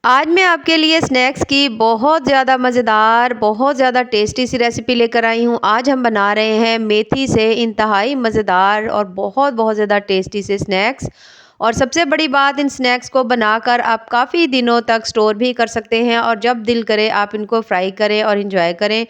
आज मैं आपके लिए स्नैक्स की बहुत ज़्यादा मज़ेदार, बहुत ज़्यादा टेस्टी सी रेसिपी लेकर आई हूँ। आज हम बना रहे हैं मेथी से इंतहाई मज़ेदार और बहुत बहुत ज़्यादा टेस्टी से स्नैक्स। और सबसे बड़ी बात, इन स्नैक्स को बनाकर आप काफ़ी दिनों तक स्टोर भी कर सकते हैं और जब दिल करे आप इनको फ्राई करें और इंजॉय करें।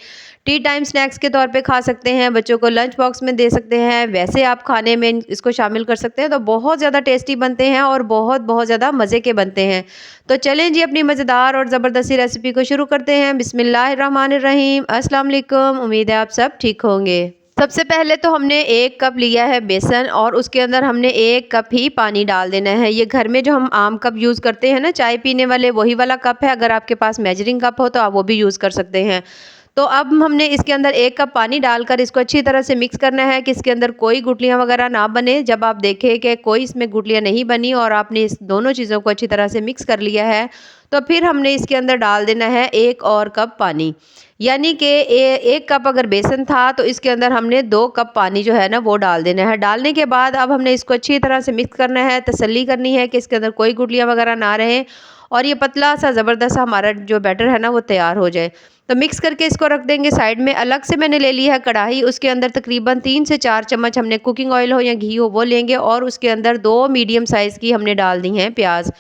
टी टाइम स्नैक्स के तौर पे खा सकते हैं, बच्चों को लंच बॉक्स में दे सकते हैं, वैसे आप खाने में इसको शामिल कर सकते हैं। तो बहुत ज़्यादा टेस्टी बनते हैं और बहुत बहुत ज़्यादा मज़े के बनते हैं। तो चलें जी, अपनी मज़ेदार और ज़बरदस्ती रेसिपी को शुरू करते हैं। बिस्मिल्लाहिर्रहमानिर्रहीम। अस्सलाम वालेकुम। उम्मीद है आप सब ठीक होंगे। सबसे पहले तो हमने 1 कप लिया है बेसन और उसके अंदर हमने 1 कप ही पानी डाल देना है। ये घर में जो हम आम कप यूज़ करते हैं ना चाय पीने वाले, वही वाला कप है। अगर आपके पास मेजरिंग कप हो तो आप वो भी यूज़ कर सकते हैं। तो अब हमने इसके अंदर 1 कप पानी डालकर इसको अच्छी तरह से मिक्स करना है कि इसके अंदर कोई गुठलियाँ वगैरह ना बने। जब आप देखें कि कोई इसमें गुठलियाँ नहीं बनी और आपने इस दोनों चीज़ों को अच्छी तरह से मिक्स कर लिया है, तो फिर हमने इसके अंदर डाल देना है 1 और कप पानी। यानी कि 1 कप अगर बेसन था तो इसके अंदर हमने 2 कप पानी जो है ना वो डाल देना है। डालने के बाद अब हमने इसको अच्छी तरह से मिक्स करना है, तसल्ली करनी है कि इसके अंदर कोई गुठलियाँ वगैरह ना रहें और ये पतला सा ज़बरदस्त सा हमारा जो बैटर है ना वो तैयार हो जाए। तो मिक्स करके इसको रख देंगे साइड में। अलग से मैंने ले ली है कढ़ाई, उसके अंदर तकरीबन 3 से 4 चम्मच हमने कुकिंग ऑयल हो या घी हो वो लेंगे और उसके अंदर 2 मीडियम साइज़ की हमने डाल दी हैं प्याज।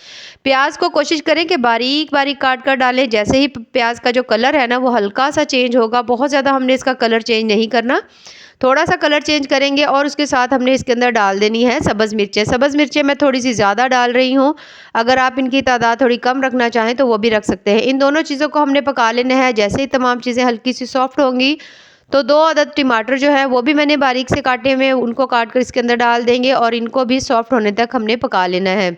प्याज को कोशिश करें कि बारीक बारीक काट कर डालें। जैसे ही प्याज का जो कलर है ना वो हल्का सा चेंज होगा, बहुत ज़्यादा हमने इसका कलर चेंज नहीं करना, थोड़ा सा कलर चेंज करेंगे और उसके साथ हमने इसके अंदर डाल देनी है सब्ज़ मिर्चें। सब्ज़ मिर्चें मैं थोड़ी सी ज़्यादा डाल रही हूँ, अगर आप इनकी तादाद थोड़ी कम रखना चाहें तो वो भी रख सकते हैं। इन दोनों चीज़ों को हमने पका लेना है। जैसे ही तमाम चीज़ें हल्की सी सॉफ्ट होंगी तो 2 अदद टमाटर जो है वो भी मैंने बारीक से काटे हुए हैं, उनको काट कर इसके अंदर डाल देंगे और इनको भी सॉफ्ट होने तक हमने पका लेना है।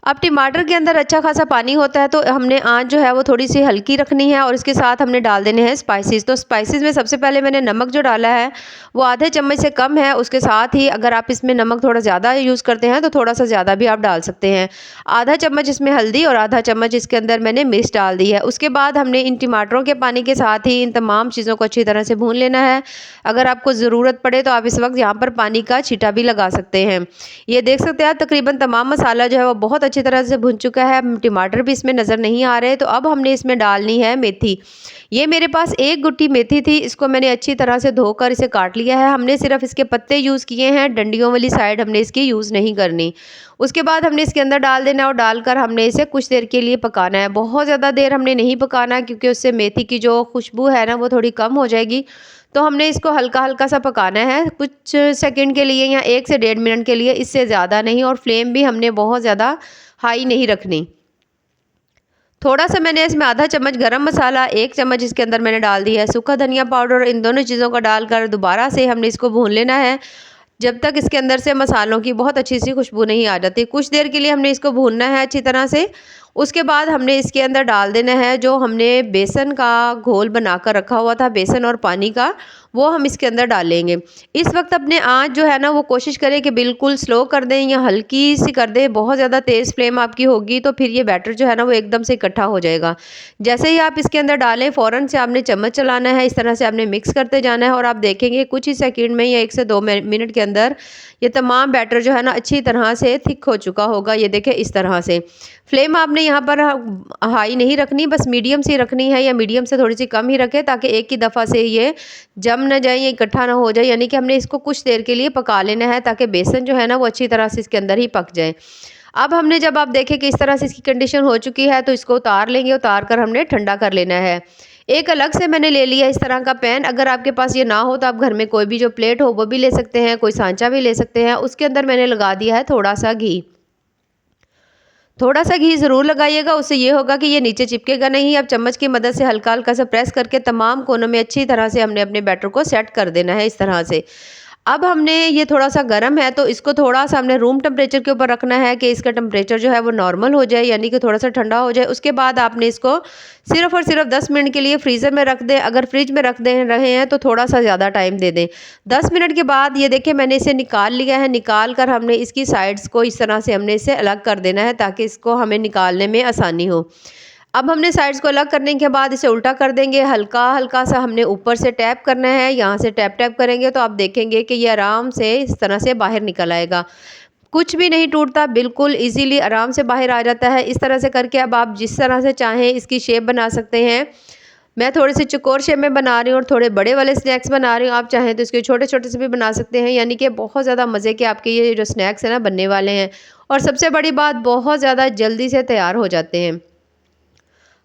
अब टमाटर के अंदर अच्छा खासा पानी होता है तो हमने आँच जो है वो थोड़ी-सी हल्की रखनी है और इसके साथ हमने डाल देने हैं स्पाइसेस। तो स्पाइसेस में सबसे पहले मैंने नमक जो डाला है वो आधे चम्मच से कम है। उसके साथ ही अगर आप इसमें नमक थोड़ा ज़्यादा यूज़ करते हैं तो थोड़ा-सा ज़्यादा भी आप डाल सकते हैं। आधा चम्मच इसमें हल्दी और आधा चम्मच इसके अंदर मैंने मिर्च डाल दी है। उसके बाद हमने इन टमाटरों के पानी के साथ ही इन तमाम चीज़ों को अच्छी तरह से भून लेना है। अगर आपको ज़रूरत पड़े तो आप इस वक़्त यहाँ पर पानी का छींटा भी लगा सकते हैं। ये देख सकते हैं आप, तकरीबन तमाम मसाला जो है वो बहुत अच्छी तरह से भुन चुका है। टमाटर भी इसमें नज़र नहीं आ रहे। तो अब हमने इसमें डालनी है मेथी। ये मेरे पास 1 गुट्टी मेथी थी, इसको मैंने अच्छी तरह से धोकर इसे काट लिया है। हमने सिर्फ इसके पत्ते यूज़ किए हैं, डंडियों वाली साइड हमने इसकी यूज़ नहीं करनी। उसके बाद हमने इसके अंदर डाल देना है और डालकर हमने इसे कुछ देर के लिए पकाना है। बहुत ज़्यादा देर हमने नहीं पकाना क्योंकि उससे मेथी की जो खुशबू है ना वो थोड़ी कम हो जाएगी। तो हमने इसको हल्का-हल्का सा पकाना है कुछ सेकंड के लिए या 1 से 1.5 मिनट के लिए, इससे ज़्यादा नहीं। और फ्लेम भी हमने बहुत ज़्यादा हाई नहीं रखनी। थोड़ा-सा मैंने इसमें आधा चम्मच गरम मसाला, 1 चम्मच इसके अंदर मैंने डाल दी है सूखा धनिया पाउडर। इन दोनों चीज़ों को डालकर दोबारा से हमने इसको भून लेना है, जब तक इसके अंदर से मसालों की बहुत अच्छी सी खुशबू नहीं आ जाती। कुछ देर के लिए हमने इसको भूनना है अच्छी तरह से। उसके बाद हमने इसके अंदर डाल देना है जो हमने बेसन का घोल बनाकर रखा हुआ था, बेसन और पानी का, वो हम इसके अंदर डालेंगे। इस वक्त अपने आँच जो है ना वो कोशिश करें कि बिल्कुल स्लो कर दें या हल्की सी कर दें। बहुत ज़्यादा तेज़ फ्लेम आपकी होगी तो फिर ये बैटर जो है ना वो एकदम से इकट्ठा हो जाएगा। जैसे ही आप इसके अंदर डालें फ़ौरन से आपने चम्मच चलाना है, इस तरह से आपने मिक्स करते जाना है और आप देखेंगे कुछ ही सेकंड में या 1 से 2 मिनट के अंदर ये तमाम बैटर जो है ना अच्छी तरह से थिक हो चुका होगा। ये देखें इस तरह से। फ्लेम आपने यहाँ पर हाई नहीं रखनी, बस मीडियम सी रखनी है या मीडियम से थोड़ी सी कम ही रखें ताकि एक ही दफ़ा से ये जम ना जाए या इकट्ठा ना हो जाए। यानी कि हमने इसको कुछ देर के लिए पका लेना है ताकि बेसन जो है ना वो अच्छी तरह से इसके अंदर ही पक जाए। अब हमने जब आप देखें कि इस तरह से इसकी कंडीशन हो चुकी है तो इसको उतार लेंगे, उतार कर हमने ठंडा कर लेना है। एक अलग से मैंने ले लिया इस तरह का पैन। अगर आपके पास ये ना हो तो आप घर में कोई भी जो प्लेट हो वो भी ले सकते हैं, कोई सांचा भी ले सकते हैं। उसके अंदर मैंने लगा दिया है थोड़ा सा घी। थोड़ा सा घी ज़रूर लगाइएगा, उससे ये होगा कि ये नीचे चिपकेगा नहीं। अब चम्मच की मदद से हल्का-हल्का सा प्रेस करके तमाम कोनों में अच्छी तरह से हमने अपने बैटर को सेट कर देना है इस तरह से। अब हमने ये थोड़ा-सा गर्म है तो इसको थोड़ा-सा हमने रूम टेम्परेचर के ऊपर रखना है कि इसका टेम्परेचर जो है वो नॉर्मल हो जाए, यानी कि थोड़ा-सा ठंडा हो जाए। उसके बाद आपने इसको सिर्फ़ और सिर्फ़ 10 मिनट के लिए फ्रीज़र में रख दें। अगर फ्रिज में रख दें रहे हैं तो थोड़ा-सा ज़्यादा टाइम दे दें। 10 मिनट के बाद ये देखिए मैंने इसे निकाल लिया है। निकाल कर हमने इसकी साइड्स को इस तरह से हमने इसे अलग कर देना है ताकि इसको हमें निकालने में आसानी हो। अब हमने साइड्स को अलग करने के बाद इसे उल्टा कर देंगे। हल्का-हल्का सा हमने ऊपर से टैप करना है। यहाँ से टैप-टैप करेंगे तो आप देखेंगे कि ये आराम से इस तरह से बाहर निकल आएगा। कुछ भी नहीं टूटता, बिल्कुल इजीली आराम से बाहर आ जाता है। इस तरह से करके अब आप जिस तरह से चाहें इसकी शेप बना सकते हैं। मैं थोड़े से चौकोर शेप में बना रही हूँ और थोड़े बड़े वाले स्नैक्स बना रही हूँ। आप चाहें तो इसके छोटे-छोटे से भी बना सकते हैं, यानी कि बहुत ज़्यादा मज़े के आपके ये जो स्नैक्स हैं ना बनने वाले हैं। और सबसे बड़ी बात, बहुत ज़्यादा जल्दी से तैयार हो जाते हैं।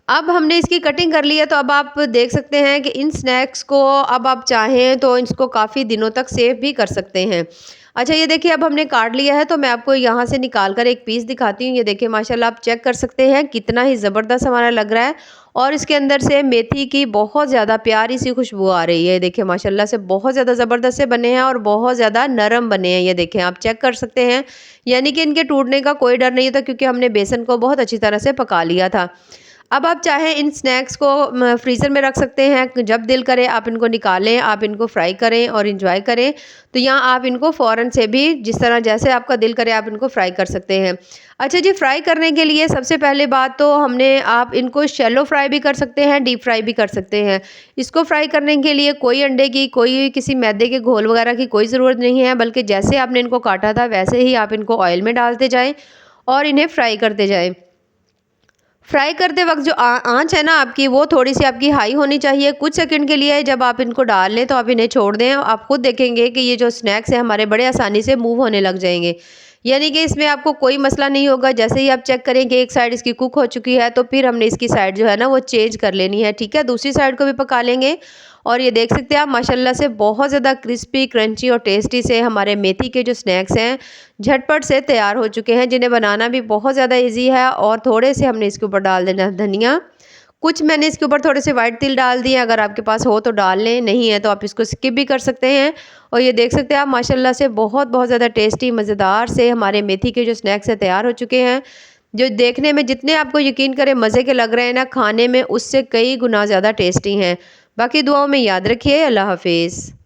अब हमने इसकी कटिंग कर ली है, तो अब आप देख सकते हैं कि इन स्नैक्स को अब आप चाहें तो इसको काफ़ी दिनों तक सेव भी कर सकते हैं। अच्छा, ये देखिए अब हमने काट लिया है, तो मैं आपको यहाँ से निकाल कर एक पीस दिखाती हूँ। ये देखिए माशाल्लाह आप चेक कर सकते हैं कितना ही ज़बरदस्त हमारा लग रहा है और इसके अंदर से मेथी की बहुत ज़्यादा प्यारी सी खुशबू आ रही है। देखिए माशाल्लाह से बहुत ज़्यादा ज़बरदस्त से बने हैं और बहुत ज़्यादा नरम बने हैं। ये देखें, आप चेक कर सकते हैं, यानी कि इनके टूटने का कोई डर नहीं था क्योंकि हमने बेसन को बहुत अच्छी तरह से पका लिया था। अब आप चाहें इन स्नैक्स को फ्रीज़र में रख सकते हैं। जब दिल करे आप इनको निकालें, आप इनको फ्राई करें और एंजॉय करें। तो यहाँ आप इनको फ़ौरन से भी जिस तरह जैसे आपका दिल करे आप इनको फ्राई कर सकते हैं। अच्छा जी, फ्राई करने के लिए सबसे पहले बात तो आप इनको शैलो फ्राई भी कर सकते हैं, डीप फ्राई भी कर सकते हैं। इसको फ्राई करने के लिए कोई अंडे की, कोई किसी मैदे के घोल वगैरह की कोई ज़रूरत नहीं है, बल्कि जैसे आपने इनको काटा था वैसे ही आप इनको ऑयल में डालते जाएँ और इन्हें फ्राई करते जाएँ। फ्राई करते वक़्त जो आँच है ना आपकी, वो थोड़ी-सी आपकी हाई होनी चाहिए। कुछ सेकंड के लिए जब आप इनको डाल लें तो आप इन्हें छोड़ दें। आप खुद देखेंगे कि ये जो स्नैक्स हैं हमारे बड़े आसानी से मूव होने लग जाएँगे। यानी कि इसमें आपको कोई मसला नहीं होगा। जैसे ही आप चेक करें कि एक साइड इसकी कुक हो चुकी है, तो फिर हमने इसकी साइड जो है ना वो चेंज कर लेनी है, ठीक है? दूसरी साइड को भी पका लेंगे और ये देख सकते हैं आप माशाल्लाह से बहुत ज़्यादा क्रिस्पी, क्रंची और टेस्टी से हमारे मेथी के जो स्नैक्स हैं झटपट से तैयार हो चुके हैं, जिन्हें बनाना भी बहुत ज़्यादा ईज़ी है। और थोड़े से हमने इसके ऊपर डाल देना धनिया। कुछ मैंने इसके ऊपर थोड़े से व्हाइट तिल डाल दिए, अगर आपके पास हो तो डाल लें, नहीं है तो आप इसको स्किप भी कर सकते हैं। और ये देख सकते हैं आप माशाल्लाह से बहुत-बहुत ज़्यादा टेस्टी, मज़ेदार से हमारे मेथी के जो स्नैक्स हैं तैयार हो चुके हैं। जो देखने में जितने आपको यकीन करें मज़े के लग रहे हैं ना, खाने में उससे कई गुना ज़्यादा टेस्टी हैं। बाकी दुआओं में याद रखिए। अल्लाह हाफ़िज़।